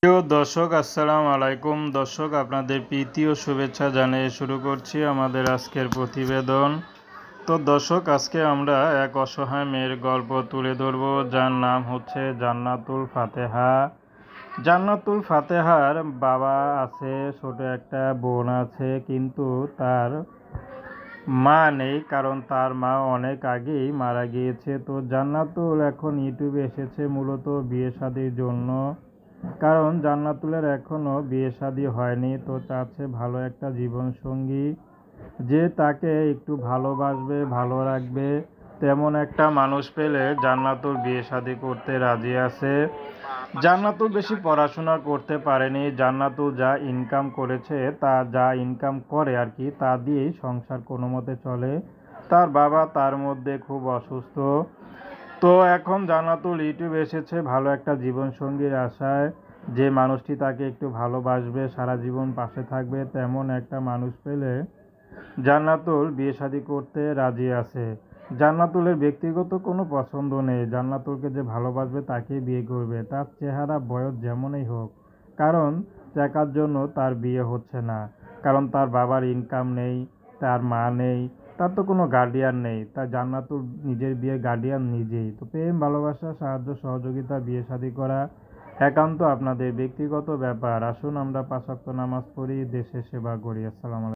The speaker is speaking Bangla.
প্রিয় দর্শক, আসসালামু আলাইকুম। দর্শক, আপনাদের প্রীতি ও শুভেচ্ছা জানিয়ে শুরু করছি আমাদের আজকের প্রতিবেদন। তো দর্শক, আজকে আমরা এক অসহায় মেয়ের গল্প তুলে ধরব, যার নাম হচ্ছে জান্নাতুল ফাতেহা। জান্নাতুল ফাতেহার বাবা আছে, ছোট একটা বোন আছে, কিন্তু তার মা নেই, কারণ তার মা অনেক আগেই মারা গিয়েছে। তো জান্নাতুল এখন ইউটিউবে এসেছে মূলত বিয়ে শাদীর জন্য, কারণ জান্নাতুলের এখনও বিয়ে শাদী হয়নি। তো চাচ্ছে ভালো একটা জীবনসঙ্গী, যে তাকে একটু ভালোবাসবে, ভালো রাখবে, তেমন একটা মানুষ পেলে জান্নাতুল বিয়ে শাদী করতে রাজি আছে। জান্নাতুল বেশি পড়াশোনা করতে পারেনি। জান্নাতুল যা ইনকাম করেছে, তা যা ইনকাম করে আর কি, তা দিয়েই সংসার কোনো মতে চলে। তার বাবা তার মধ্যে খুব অসুস্থ। তো এখন জান্নাতুল ইউটিউবে এসেছে ভালো একটা জীবনসঙ্গীর আশায়, যে মানুষটি তাকে একটু ভালোবাসবে, সারা জীবন পাশে থাকবে, তেমন একটা মানুষ পেলে জান্নাতুল বিয়ে শাদী করতে রাজি আছে। জান্নাতুলের ব্যক্তিগত কোনো পছন্দ নেই, জান্নাতুলকে যে ভালোবাসবে তাকেই বিয়ে করবে, তার চেহারা বয়স যেমনই হোক। কারণ টাকার জন্য তার বিয়ে হচ্ছে না, কারণ তার বাবার ইনকাম নেই, তার মা নেই, তার তো কোনো গার্ডিয়ান নেই। তার জান্নাতুল নিজের বিয়ে গার্ডিয়ান নিজেই। তো প্রেম, ভালোবাসা, সাহায্য সহযোগিতা, বিয়ে শাদী করা একান্ত আপনাদের ব্যক্তিগত ব্যাপার। আসুন আমরা 5 ওয়াক্ত নামাজ পড়ি, দেশের সেবা করি। আসসালামু আলাইকুম।